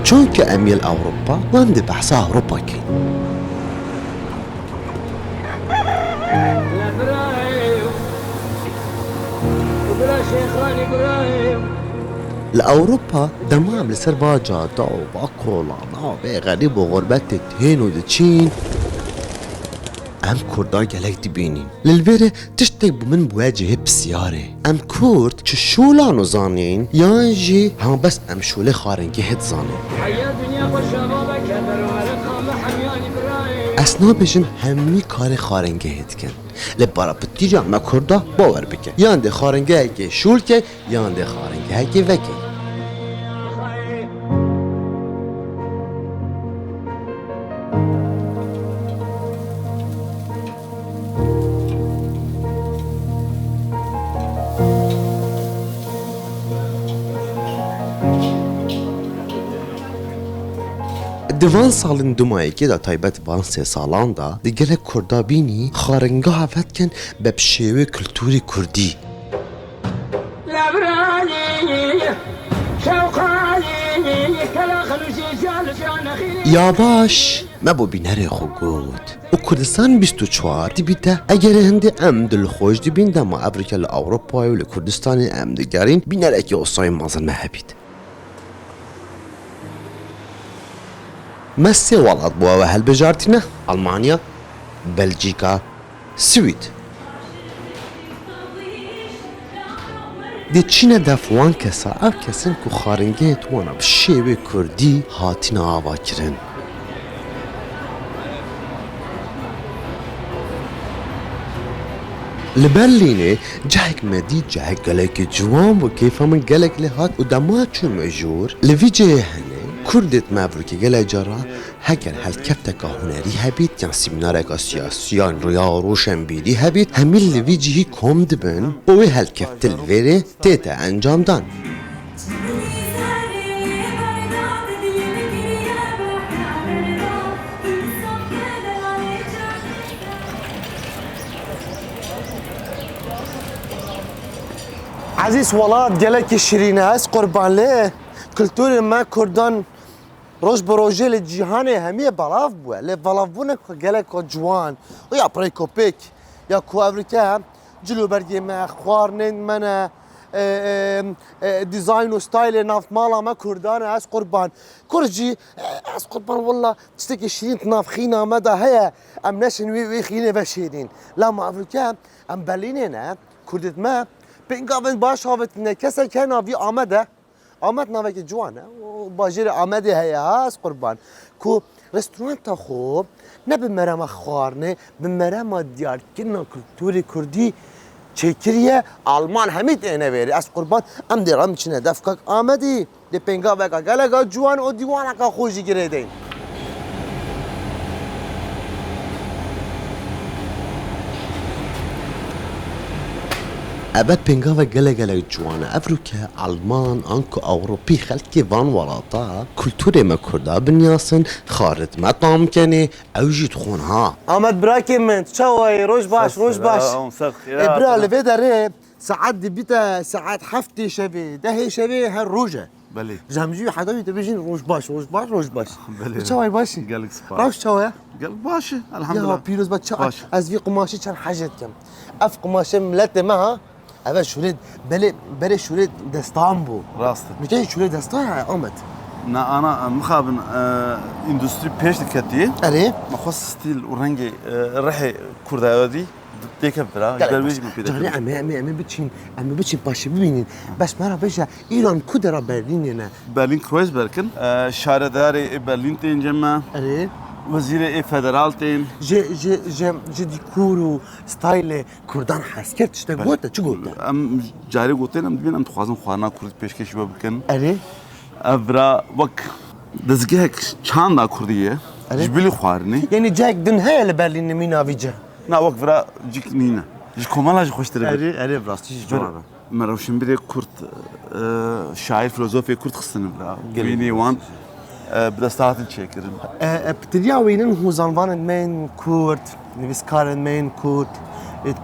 چونکە ئەمیل ئەوروپا وەندە بەحسا ئەوروپاکەین. لە ئەوروپا دەمام لەسەر با جادا و با کۆڵانە و بێ غەریب و غوربەتێک هێن و دەچین ئەم کووردا گەلێک دبینین. لەلوێرە تشتێک بۆ من بووە جێ پرسیارێ ئەم کورد چ شوولان و زانین یان ژی هەما بەس ئەم شوولەی خارنگێهت زانین. ئەس نابێژم هەمووی کارێ خارنگێهت کەن لە بەراپتیجا ئەمە کووردا باوەڕ بکە یان دێ خارنگەیەکێ شوولکە یان دێ خارنگەیەکێ vekê. Divan salên dumayekê da taybet van sê salan da di gelek Kurda bînî xaringeha vetkin be şêwê kulturî Kurdî. Ya baş me bo bînerê xwe got û Kurdistan 24 dibîte egerê hindê em dilxweş dibîn dema evrike li Ewropayê û li Kurdistanê em digerîn bînerekî osayê mezin me hebît. ما سێ وڵات بووەوە هەڵبژارتینە ئەڵمانیا، بەلجیکا، سوید. دێچینە دەفوان کەسا ئەو کەسن ku xaringehê wana bi şêwê Kurdî hatîne avakirin. Li Berlînê cehek me dît cehek gelekî ciwan bû kêfa min gelek lê hat û dema çûme jûr li vî cihê hene Kurdê mevrûkê gelek cara heger helkefteka hunerî hebît yan sîmînareka siyasî yan rûya rûşenbîrî hebît hemî li vî cihî kom dibin û wê helkefti li vêrê tête encamdan. عزیز ولات gelekî şirîn e ez qurban lê kulturê me Kurdan roj bi rojê li cîhanê hemiyê belav bûye lê belavbûnek gelek ciwan û ya pirê kopêk ya ku evrike cilûbergê me xwarinên me ne dîzayn û staylê navmala me Kurdan e ez qurban Kurd jî ez qurban walla tiştekî şirîn nav xîna me de heye em neşin wê xînê ve şêrîn lama evrike em Berlînê ne Kurdê me pêngavên baş avêtine kesek hene navî Amed e Amed navekî ciwan e û bajêrê Amedê heye ha ez qurban ku restoranta xwe ne bi merema xwarinê bi merema diyarkirina kulturê Kurdî çêkiriye Alman hemî têne verî ez qurban em dê em biçîne defkek Amedî dê pêngaveka geleka ciwan û dîwaneka xwe jî girê deyn. ئەبەت پێنگاوە gelek ciwan e evrûke Alman an ku Ewropî xelkê van welata kulturê me Kurda binyasin xaritme tamkenê ew jî dixwin ha. Amed birakê min çawayê roj baş roj baş. Bira li vê derê saet dibîte saet heftê şevê dehê şevê her roj e. Belê. Ji hemû jî hedewî dibêjin roj baş roj baş roj baş. Çawayê başî? Gelek spas. Rewş çawa ye? Gelek baş e Ya elhamdülillah. pîroz be çawa ez vî qumaşê çend hecet kem. Ev qumaşê milletê me ha evet şöyle bere şöyle destan bu. Rast. Müthiş şöyle destan ya Ahmet. Na ana mixabin endüstri pêş diketiye. Evet. Maxwas stil û rengê rihê Kurda dî têke bira. Derwêjî min pêda. Cani em biçin paşê bibînin. Bes mera bêje İran ku dera Berlînê ne? Berlin Kreuzberg'in şaredarê Berlin tên cema. Evet. Wezîrê federal tên. Ji dîkûr û staylê Kurdan hezker tiştek gote çi gote? Em carê gotin em dibînin em dixwazin xwarina Kurdî pêşkêş we bikin. Evet. Ev bira wek dezgehek çanda Kurdî ye. Ji bilî xwarinê. Yani cek din heye li Berlînê mî navîce? Na wek bira cik nîne. Ji komala jî xweştir e. Evet rastî jî cana. Me rewşenbîrê Kurd şaîr filozofê Kurd xistin bira. Wînî wan bi desthatin çêkirin. Ptiriya wînin hûzanvanên me yên Kurd, nivîskarên me yên Kurd,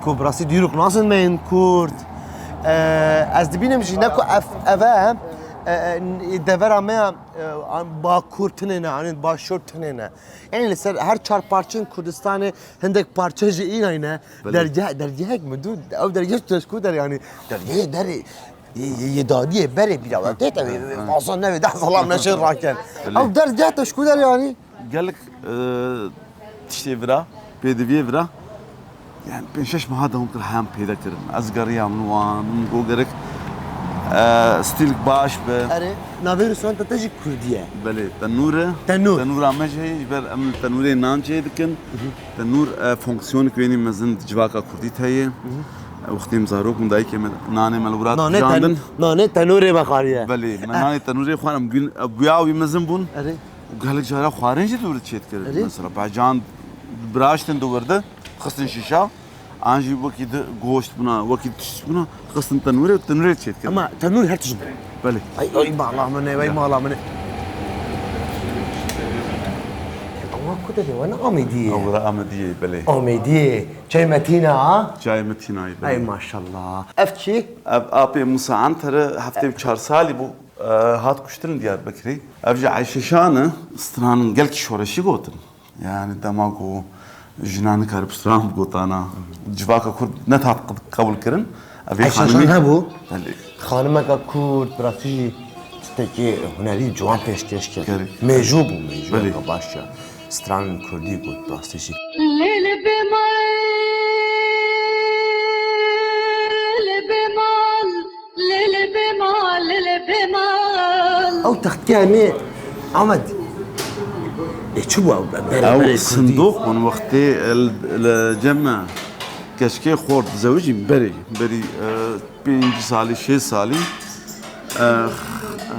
ku bi rastî dîrok nasin me yên Kurd. Ez dibînim jî ne ku ev devera me ba kurtine yani ba şortine yani لسر her çar parçın Kurdistan'ı hendek parçacı inayne dergah mı du o dergah teşkil der yani dergah deri yedadiye beri bir ama tabii aslında ne de salam neşir raken o dergah teşkil der yani قال لك تشتي فرا بيدفي فرا يعني بين شش ما هذا ممكن حام بيدا كرن أزقريا من وان من قوقرك ستيلك باش ب أري نافير سوان تتجي كردية بله تنورة تنور عم جاي جبر أمن تنورة نان جاي لكن تنور فونكسيون كويني مزن جواكا كردي تهيه وقتی مزاروک من دایی که نان ملورات جاندن نان تنوری بخاریه بله من نان تنوری خوانم گین بیاوی مزن بون وقال لك جارا خوارنجي دور تشيت كر مثلا باجان براشتن دورده خصن شيشا انجي وكيد غوشت بنا وكيد بنا خصن تنوري تشيت كر اما تنور هر تجم بله اي ما الله مني اي ما الله مني الله كده وانا اميدي اورا امدي بله اميدي جاي متينا ها جاي متينا اي ما شاء الله افشي ابي موسى عنتر هفته 4 سالي بو هات كشترن Diyarbakır'ı. Avcı Ayşe Şan'ı stranın gel ki şoreşi gotin. Yani damago jinanı karıp stran gotana. Civaka Kurd ne tat kabul kırın. Ayşe Şan ha bu. Beli. Hanıma ka Kurd براسي تستكي هنالي جوان پیشکش کرد. میجوب کا başa. Stran Kurdi بود براسي. لیل بمال بمال لیل بمال لیل بمال او تختياني عمد شو او صندوق من وقتي الجمع كشكي خورد زوجي بري 5 سالي 6 سالي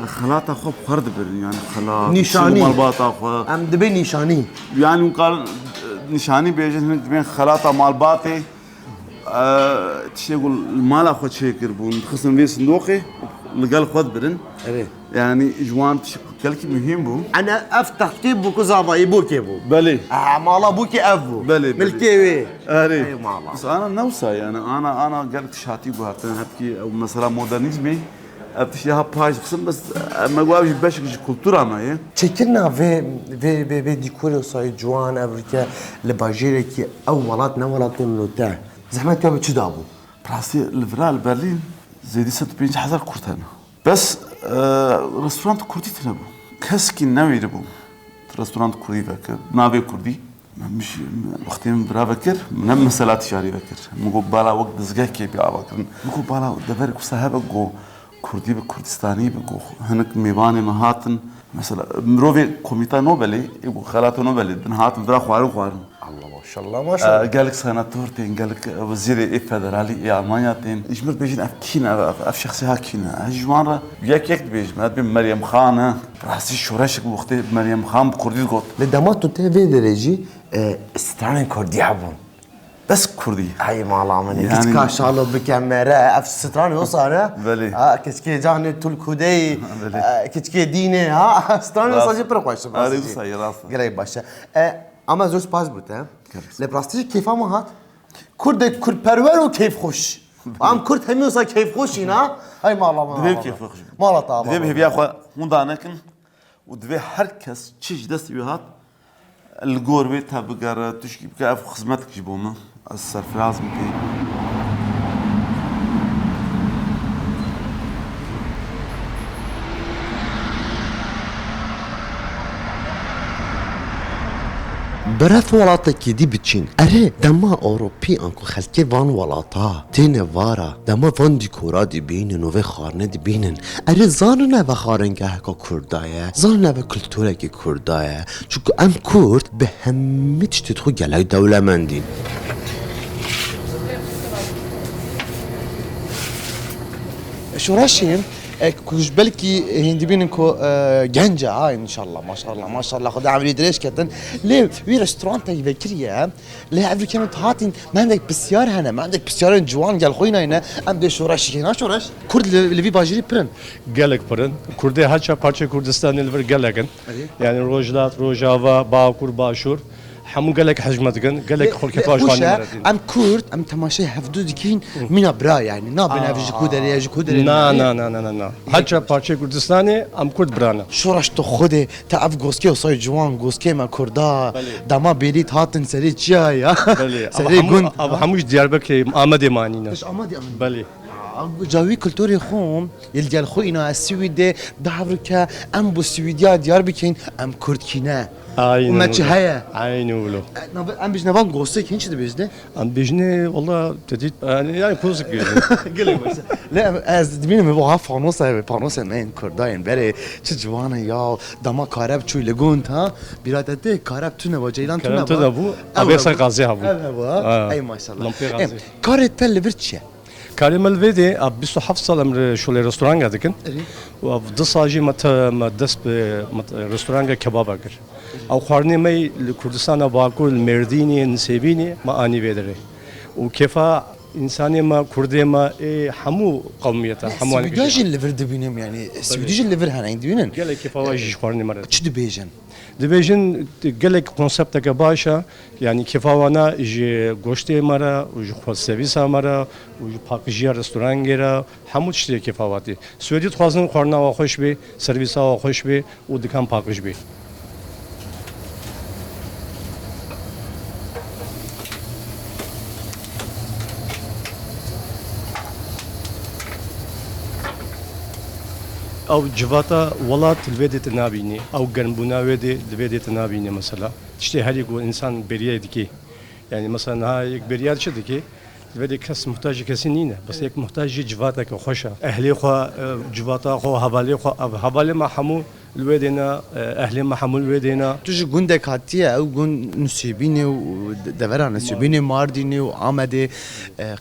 خلاطه خو خرد بري يعني خلاط نشاني مالباطه خو ام دبي نشاني يعني قال نشاني بيجن بين خلاطه مالباطي تشيقول المال اخو تشيكر بون خصم في صندوقي لقال خذ برن يعني جوان كلكي مهم بو انا افتح كيف بو كزابا يبوكي بو بلي مالا بوكي افو بلي ملكيوي اري بس انا نوصى يعني انا قالت شاتي بوهاتن هبكي او مثلا مودرنيزمي ابتشيها باج قسم بس ما قواش باش كولتورا معي تشكلنا في ديكور صاي جوان افريكا لباجيركي اولات نولات نوتا زحمت كم تشدابو براسي الفرال برلين زيدي 150,000 كرتانا بس رستوران كردي تنبو كسكي ناوي ربو رستوران كردي فكر نافي كردي مش وقتين برا فكر من مسألة تجاري فكر مقول بالا وقت دزجاج كي بيع فكر مقول بالا دفرك وصاحبك جو كردي بكردستاني بقو هناك ميباني مهاتن مثلا مروفي كوميتا نوبلي يقول خالاتو نوبلي بنهاتن برا خوارن الله ما شاء الله ما شاء الله قالك سناتور تين قالك وزير فدرالي المانيا تين اجمر بيجين افكينا اف شخصي هاكينا هجوانرا ياك بيج ما بين مريم خانه راسي شورشك وقت مريم خان بكردي قلت لدمات تي في درجي استران كردي عبون بس كردي اي ما الله مني يعني كاشالو بكاميرا اف ستران وصاره بلي كسكي جاني تول كودي كسكي ديني ها ستران وصاجي برقاش اري صاي راس قريب باشا اما زوج باز بوت ها لبراستيج كيف ما هات كرد پرور و كيف خوش ام كرد همي وصا كيف خوش هنا هاي ما الله ما دبي كيف خوش ما الله طابع دبي بيا خو هوندانكن ودبي هركس تشج دست يهات الجوربي تبقر تشكي بكاف خدمتك جيبوما الصرف لازم بي برف ولاطك دي بتشين اره دما اوروبي انكو خلكي وان ولاطا تين وارا دما وان ديكورا دي بينن و خارنه دي بينن اره زاننا و خارنگه کا كردايه زاننا و كلتوره کی كردايه چونكو ام كرد به همه تشتخو گلای دولمندين شو راشين كوش بالكي هندي بينكو جنجة هاي ان شاء الله ما شاء الله ما شاء الله خد عملي دريش كتن ليه في ريستوران تاي فكريا ليه عبر كانت هاتين ما عندك بسيار هنا ما عندك بسيار جوان قال خوينا هنا ام دي شو راشي هنا شو راش كرد اللي في باجري برن gelek pırın. Kurde haça parça Kurdistan ilver geleken. Yani rojlat, rojava, bağkur, başur. همون قالك حجمة دكان قالك خل كيفاش خوشة غاني مرتين ام كورد ام تماشي هفدو دكين من برا يعني نابنا في جكودري جكودري نا حتى بارچه كردستاني ام كرد برانا شو راش تخده تعرف غوسكي وصاي جوان غوسكي ما كردا دما بيريت هاتن سري تشاي بله سري جون ابو حموش دياربكر آمده مانينا ايش امادي ام بله جاوی کلتوری خوم یل جل خو اینا از سویده دهور که ام بو سویدیا دیار بکن ام کرد کینه ما چه هيا عيني ولو ام بیش نوان گوسته کین چه بیزده ام بيجني والله تديت يعني كوزك قلي بس لا از دبین می وها فانوس من کرداین بره چه جوانه یا دما کارب چوی لگون تا بیرادته کارب تو نوا جیلان تو كلام نوا تدابو ابي غازي هبو ای ماشاءالله لامبي غازي کار تل برچه كريم الفيدي اب 25 سال امر شغل رستوران قاعدكن وفي صاجي ما دس رستوران كباب اگر او خارني مي لكردستان باكو المرديني نسيبيني ما اني فيدري وكيفا انساني ما كردي ما حمو قوميته حمو سويداج اللي فرد بينهم يعني سويداج اللي فرد هنا عندنا قال لك كيفا واجي خارني مره تش دبيجن دبيجن قال لك كونسبتك باشا يعني كيف وانا جي غوشتي مرا وجي خواست سرويسا مرا وجي باكجيا رستوران گيرا همو تشتي كيف واتي سويدي خوازن خورنا خوش بي سرويسا خوش بي و دكان باكج بي او جواتا ولات الفيدت نابيني او جنبونا ويدي الفيدت نابيني مثلا تشتي هل يقول انسان بريا دكي يعني مثلا هاي بريا دكي الفيدي كاس محتاج كسنينه بس هيك محتاج جواتا كخوشا اهلي خو جواتا خو حوالي خو حوالي ما حمو الويدنا اهلي ما حمو الويدنا تجي جندك هاتيه او جن نسيبيني ودفرا نسيبيني مارديني وعمدي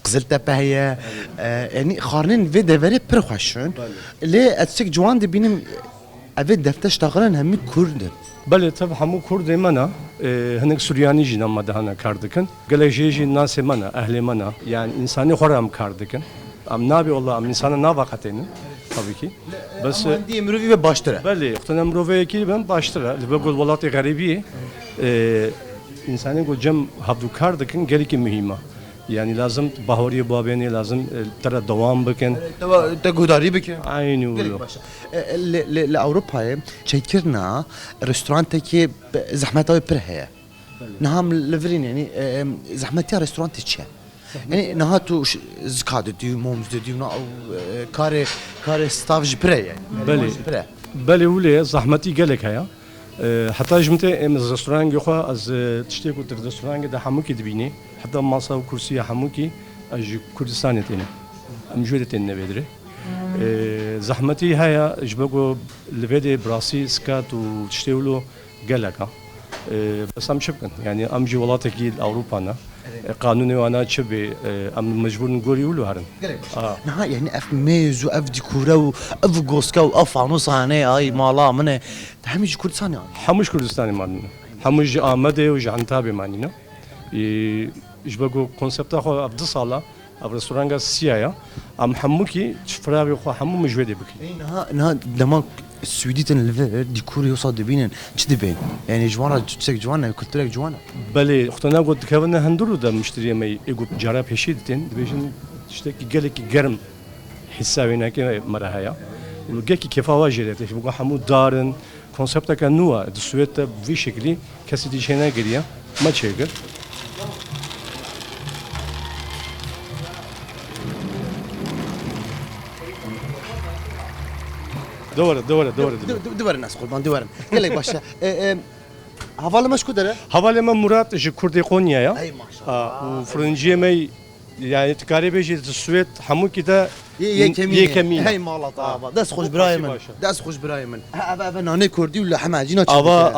قزلتا بهيا يعني خارنين في دفري برخشون ليه اتسك جوان دي بينم افيد دفتش تغرن هم كردن بله طب همو كرد منا هنك سورياني جينا ما دهنا كاردكن قال جيجي الناس منا اهل منا يعني انساني خرام كاردكن ام نابي والله ام انسان نافقتين tabii ki. بس عندي مروفي باشترا بله اختنا مروفي ki ben baştıra. Li بقول والله غريبية insanın kocam havdu kardıkın gereki mühima. Yani lazım bahoriye babeni lazım tara devam bakın. تقدري بك Aynı oluyor. لاوروبا تشكرنا ريستورانتك زحمتها برهية نهم لفرين يعني زحمتها ريستورانت تشا يعني نهاتو زكاد ديو مومز ديو او كاري ستاف جبري يعني بله ولی زحمتی گلک هیا حتی جمته ام رستوران گخوا از تشتی کو در رستوران ده همو کی دبینی حتی ماسا و کرسی همو کی از کردستان تینه ام جوده تینه بدره زحمتی هیا جبگو لفدی براسی سکات و تشتی ولو گلکا بس ام شبكن يعني ام جي ولاتكي اوروبانا قانوني وانا تشبي ام مجبور نقول يقولوا هرن نها يعني اف ميز واف ديكورا واف غوسكا واف عنوص هنا اي مالا من همش كردستان يعني حمش كردستاني مالنا حمش آمده و جانتابي مالنا جبگو كونسبت اخو افضل صاله اب رستوران سيايا ام حموكي تفراوي خو حمو مجودي بك نها دما السويديتن الفير ديكوري وصاد بينن تشدبين يعني جوانا تسك جوانا قلت لك جوانا بله اختنا قلت كنا هندرو ده مشتري ما يقول جرا بيشيدتين بيجن تشتكي قالك جرم حسابنا كي مرهايا ولقاكي كيف واجرت بقى حمو دارن كونسبتك نوع السويت في شكلي كاسيتي شينا قريا ما تشيقل دور الناس قربان دور قال لك باشا هفاله مش كدره هفاله ما مرات جي كردي قونيا يا اي ما شاء الله وفرنجيه مي يعني تقريبا جي السويت حمو كده يكمين هاي مالا طابا داس خوش برايمن داس خوش برايمن ابا ناني كردي ولا حماجينا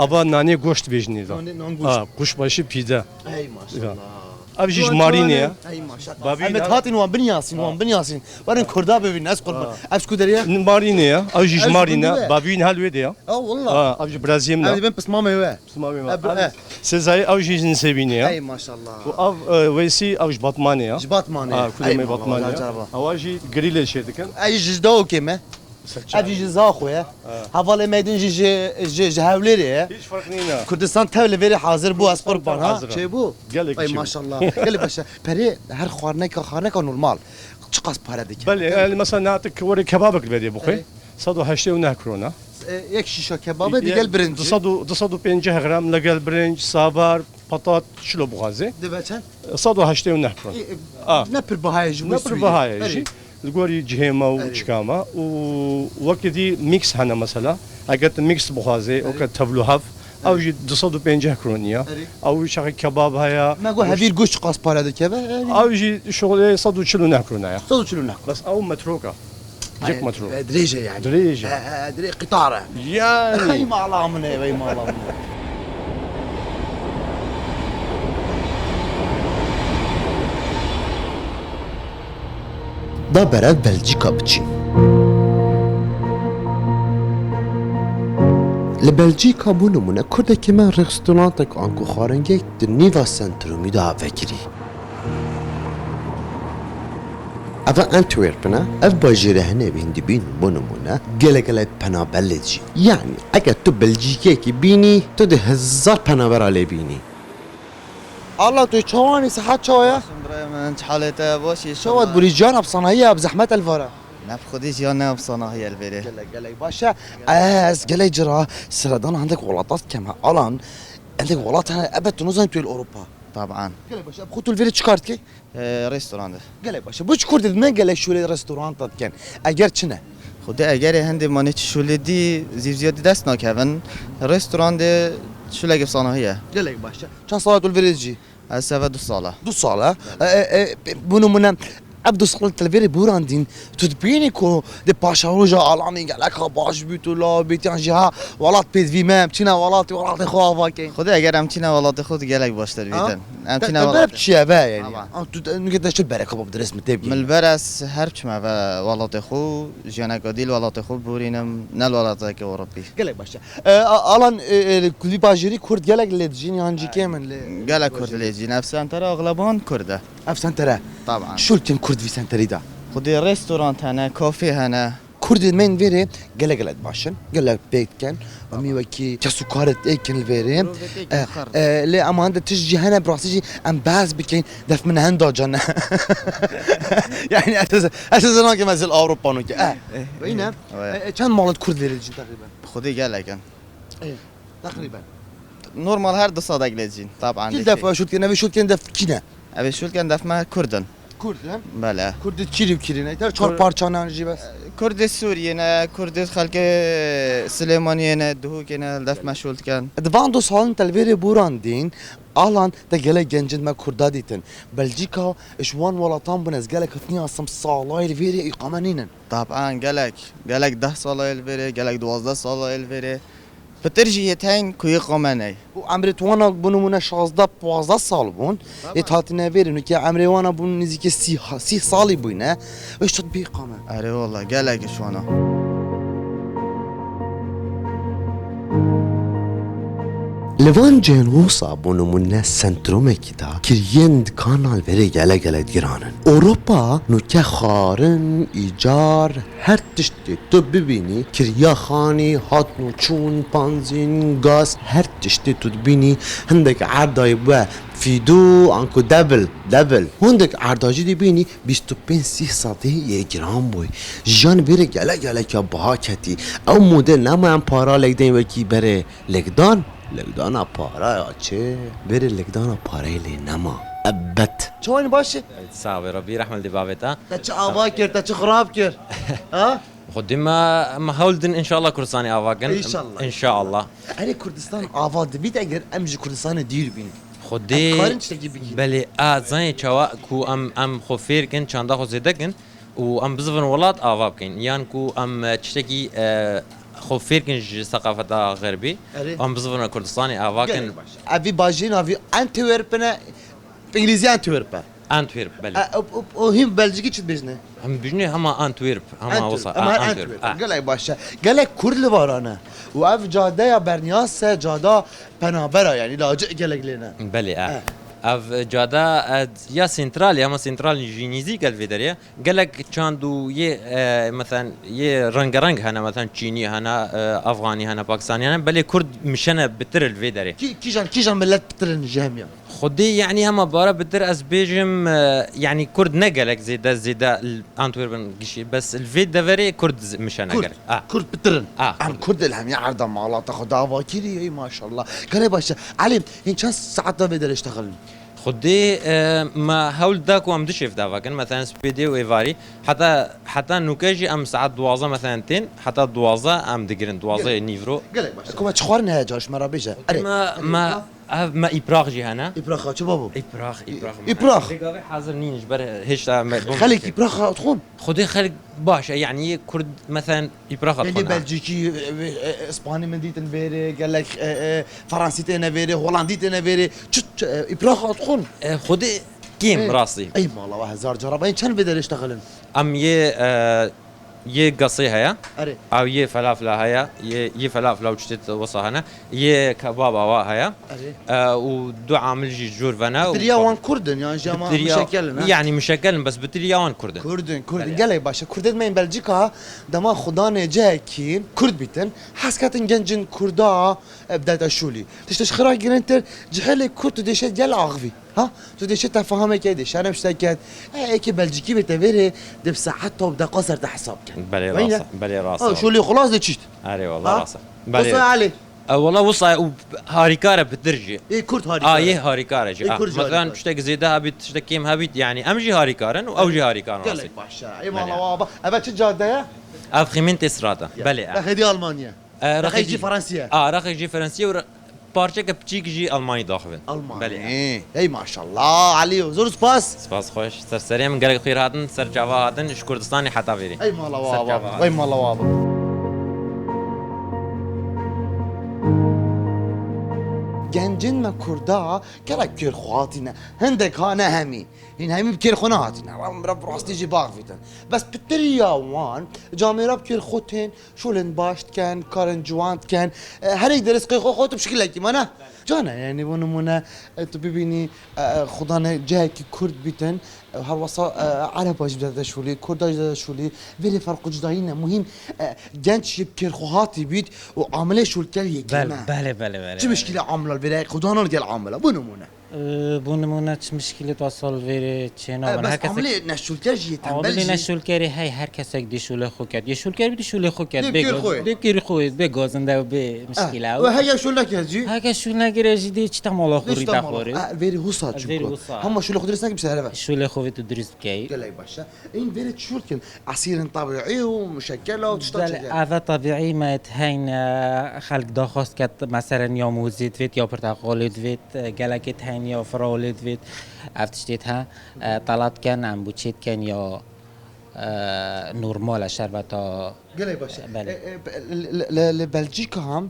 ابا ناني گوشت بيجني ده قوش باشي بيدا اي ما شاء الله ابجيش مارينيا اي ما شاء الله بابي هاتين وان بنياسين ورن كردا ببين ناس قربان ابش كدريا مارينيا ابجيش مارينا بابين هالويديا والله ابجي برازيلنا انا بن بس ماما يوا سزاي ابجيش نسيبينيا اي ما شاء الله و ويسي ابج بطمانيا جباطمانيا كلمه بطمانيا اواجي غريله شيدكن اي جدو كيما Ev jî zaxo ye. Hevalê meydin ji hewlêrê ye. hiç fark değil ya. Kurdistan tevlê verê hazır bu ez qurban ha. hazır. Çêbû? Gelek Ay çêbû. maşallah. Gelek başa. Perê her xwarneka normal. Çi qas para dike? بله يعني مثلا نعطيك وري كبابك البدي بخي أي. صدو هشتي ونهكرونا Yek şişe kebabı digel birinci. تصدو 50 غرام لقال برنج صابار بطاط شلو بغازي Dibeçen. صدو هشتي ونهكرون Ne pir bahaya ji نبر بهاي شيء القوري جهيمة وشكامة ووقت دي ميكس هنا مثلا أجت ميكس بغازي وكت تبلو هاف أو جي تصدو 50 كرونية أو شغل كباب هيا Ma go hevîr goş qas para dike be. أو جي شغل صدو شلو نهكرونا يا Sadı çulu ne? بس أو متروكة جيك متروك Drêje yani. دريجة Drê qitara. Ay يعني mala min ey mala min. Da berev Belçika biçîn. Li Belçika bû nimûne Kurdekî me restorantek anku xwarengek di nîva sentrumî de vekirî. Ev Antwerpen e, ev bajêre hinevê dibîn bû nimûne gelek penabelê jî. Yani eger tu Belçîkekî bînî tu di hezar penabera lê bînî. Allah tu çawanî sihet çawa ye? برای من حالته باشی Çawa burî cana sanayiye bi zehmet elvara. نف خودی جان نف صناعی البری Gelek başa ez gelek cira sıradan handek welatat kema alan endek welat hene ebet nuzan tu Avrupa. طبعا Gelek başa bu kutul veri çıkart ki. رستوران ده Gelek başa bu çıkart dedi men gelek şöyle restoran tatken. Eğer çine. خودی اگر هندی مانی شولیدی زیادی دست نکردن رستوران ده شوله صناعیه Gelek başa. Çan salatul verici. از 2 ساله Du sala. Bunu munem ابدو سقلت الفيري بوراندين تدبيني كو دي باشا روجا علاني قالك باش بيتو لا بيتان جها ولات بيت في مام تشينا ولاتي ولاتي خوا كاين خودی اگر همچینه ولات خود گلک باشتر بیدن همچینه برب ولات تشيا با يعني طبعا. انتو نقدر شو البركه باب درس متابعين من البرس هر چما و ولات خو جانا قدیل ولات خو بورینم نل ولات که اوروبی قالك باشا الان كلي باجري كرد قالك اللي تجيني هانجي كامل گلک کرد لیجی نفس انتر اغلبان کرده اف سنترا طبعا شو الكن كرد في سنتري دا خودی رستوران هنه کافی هنه كرد من فيري قالك قالك باشن قالك بيت كان امي وكي تسكرت اكن الفيري لا اما عند تجي هنا براسيجي ام باز بكين دف من هندا جنة يعني اساسا انا كما زي اوروبا نوكي بينا كان مالت كرد فيري تقريبا خودی گلکن تقريبا نورمال هر 2 ساعت گلیجین طبعا كل دفعه شو كان شو كان دف كنا اوی شول کن دفعه کردن كرد ها بله كرد كيري وكيري تا چهار parça نانجي بس کرد سوریه نه کرد خلق سلیمانیه نه دهو کنه دفعه شول کن دفاندو سالن تلفيري بوراندين الان تا گله گنجن ما كردا ديتن بلجيكا اشوان ولاتان بنز گله كتني اصم صالاي الفيري اقامنين طبعا گلک 10 ساله البره گلک 12 ساله البره بترجیتین کوی قمنی وعمري توانا بونو منا 16 15 سال بون اتهاتنا فيري كي عمري وانا بون نزيك سي سالي بوينا ايش تطبيق قامه اره والله گلک شوانا لوان جنوسا بونو منا سنتروم كدا كريند كانال فيري گله گرانن اوروبا نوكا خارن ايجار هر تشتي تو ببيني كريا خاني هات نوچون بنزين غاز هر تشتي تو ببيني هندك عرداي با فيدو انكو دبل هندك عرداجي دي بيني 25 ساعتي جرام بوي جان بيري گله كا باكتي او موديل نما ام پارا لگدين وكي بره لگدان لگدانا پارا یا چه بره لگدانا پارای لی نما ابت چوانی باشه صعب ربي رحمة دبابتا تا چه آوا کرد تا چه خراب کرد ها خدما ما هولدن ان شاء الله كرساني اواقن إن شاء الله. ان شاء الله اری کردستان آوا دبید اگر امجی کردستان دیر بین خدي کارن چتگی بگید بلي زين چوا كو ام خفير كن چاندا خو زيدكن و ام بزفن ولات اواب كن يان كو ام تشتكي خفير كن ثقافة غربي أري. ام بزفن كردستاني اواقن اوی باجین اوی انتورپنه انگلیزی انتورپه انتويرب بلي او هم بلژیکی چت بجنه هم بجني هما انتويرب هما وصل اما انتويرب گلای باشه گلای کرد لوارانه و اف جاده یا برنیاس جاده پنابرا یعنی لاجئ گلگ لینه بلي اف جادا يا سنترال يا ما سنترال جينيزي قال في دريا قال لك كاندو ي مثلا ي رنگ هنا مثلا تشيني هنا افغاني هنا باكستاني هنا بل كرد مشنا بتر الفيدري كيجان ملت بترن جامعة خدي يعني هم بارا بتر از بيجم يعني كرد نقلك زيدا انتوربن بس الفيد دافري كرد مشنا قال كرد بترن كرد. كرد الهم يا عرض مالا تاخد دعوة كيري اي ما شاء الله قال باشا علي ان كان ساعات بدل يشتغل خدي ما هول داك وام دشيف دافاكن مثلا سبيدي وايفاري حتى نوكاجي ام ساعات دوازه مثلا تين حتى دوازه ام دقرن دوازه نيفرو قال باشا كما تشخورنا جاش مرة بيجا ما ابراغ هنا ابراخ شو بابو ابراغ حاضر نينج بر هيش خليك ابراخ تخون خدي خليك باشا يعني كرد مثلا ابراغ يعني بلجيكي اسباني من ديتن فيري قال لك فرنسيتي انا فيري هولنديتي انا فيري ابراخ تخون خدي كيم راسي اي والله واحد زار جربين كان بدل يشتغلن ام يه قصي هيا اري او يه فلافل هيا يه فلافل وشتت وصا هنا يه كباب هيا ودو عامل جي جور فانا بترياوان كردن يعني جماعه مشكلنا يعني مشكل بس بترياوان كردن كردن قال لي باشا كردن من بلجيكا دما خدانه جاكي كرد بيتن حسكاتن جنجن كردا بدات الشولي تشتش خراج جرنتر جهل كرد ديشت جل عغفي ها تو ديشت تفهمك كده انا مش تاكد ايكي بلجيكي بتفيري دب ساعات توب قصر تحساب بلي راسه شو اللي خلاص دشت اري والله راسه بلي علي والله وصا هاريكاره بالدرجه اي كرد هاريكاره يه هاريكاره جي مثلا تشتك زيدها بيت تشتكيم هابيت يعني امجي هاريكارن او جي هاريكارن قال لك باشا اي والله وابا ابى تجاد يا افخيمنت سراتا بلي هذه المانيا راح يجي فرنسيا راح يجي فرنسيا بارچه بچیک جی آلمانی داخل بله ای ماشاءالله علی زور سپاس خوش سرسری من گرگ خیر هاتن سر جوا هاتن اش کردستانی حتا ویری ای مالا وابا ای مالا وابا گنجن ما کردا کرک کر خواتینا هندک ها نه همی این همی بکر خوناتینا رب راستی جی باغ فيتن بس بتريا وان جامي رب كير خوتين شولن باشت كان كارن جوانت كان هر يقدر يسقي خوت بشكل لكي مانا جانا يعني ونمونا تو ببيني خدانا جاكي كرد بيتن هالوصا عرب جدا شولي كرد جدا شولي فيلي فرق جداينا مهم جنش يبكر خواتي بيت وعامله شو الكل بله بله بله شو مشكلة عاملة البلاي خدانا الجل عاملة ونمونا بونمونه چه مشکلی تو سال ویره چه نه بس عملی نشول کردی عملی نشول کردی هر کسی که دیشول خو کرد یه شول کرد دیشول خو کرد بگیر خوید بگازنده و به مشکل و هیا شول نکردی هیا شول نگیری دی چی تمالا خوری دخوری ویری حساد شو هم شول خودرس نگی بسهره شول خوی تو درست کی قال لي باشا این ویری شول کن عصير طبيعي ومشكله وتشتغل اول طبیعی ما تهین خلق داخواست کرد مثلا یا موزید وید یا پرتقالید وید گلکت هین یا فراولید وید افتشتیت ها طلب کن ام بوچید کن یا نورمال شربتا قال لي باشا لبلجيكا هم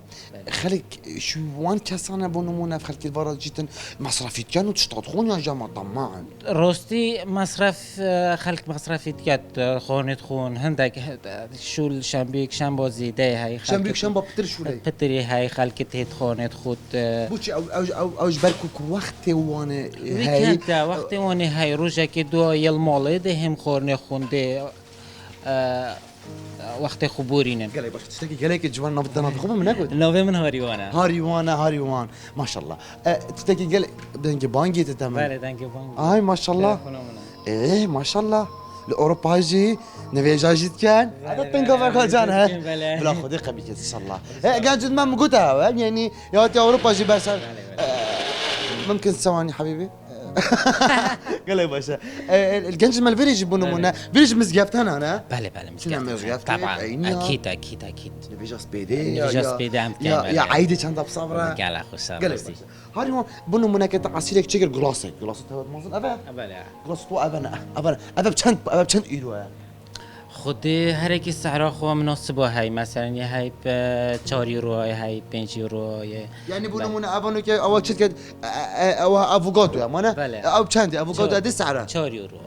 خلق شو وان كسانه بونمونه خلق البراد جيتن مصرفيت كانوا تشتغلون يا جماعه طماعا راستی مصرف خلق مصرفی کرد خونت خون هندک شول شنبیک شنبه زیده های شنبیک شنبه بتر شولی بتری های خلق تهت خونت خود بوچی او جبركو وقت وانه هاي وقت وانه هاي روجا که دو یلماله ده هم خورن خونده وقت خبورينا قال لي باش تشتكي قال لك جوان نبض انا بخبر من اكل نوفي من هاريوانا هاريوانا ما شاء الله تشتكي قال دنجي بانجي تتمم بله دنجي بانجي هاي ما شاء الله ايه ما شاء الله لاوروبا جي نفيجا جيت كان هذا بينكو فاكو جان ها بلا خذي قبيله ان شاء الله قاعد جد ما قلتها يعني يا اوروبا جي بس ممكن ثواني حبيبي قال لي باشا الجنج مال فيريج بونمونا فيريج مزقفتان انا بله مزقفت طبعا اكيد نفيجا سبيدي يا عيدي كان بصبره قال اخو صبره هاري هون بونمونا كنت عصيرك تشكر جلاسك هذا موزن ابا بله جلاس تو ابا بچند ايرو خودی هر کی سعر خو مناسبه های مثلا یه های 4 یورو های 5 یورو يعني بونمونا ابانو که اول چیز که او افوکادو یا مانا او چند افوکادو ادي سعره 4 یورو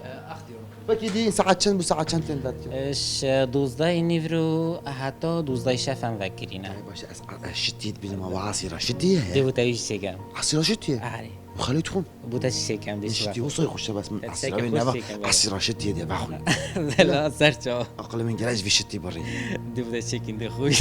بکی دی ساعت چند بو ساعت چند تندات اش 12 نیورو حتی 12 شفم وکرینه باشه شدید بینم عصيره شديه دو تايش سيجام عصيره شديه عاري وخليتهم بوده شيكم ديش شتي وصي خوش بس من تسيك عسير خوش نبا شيكم. عسير شتي دي باخوي لا سرچا اقل من جلاش في شتي بري دي بوده شيكين دي خوش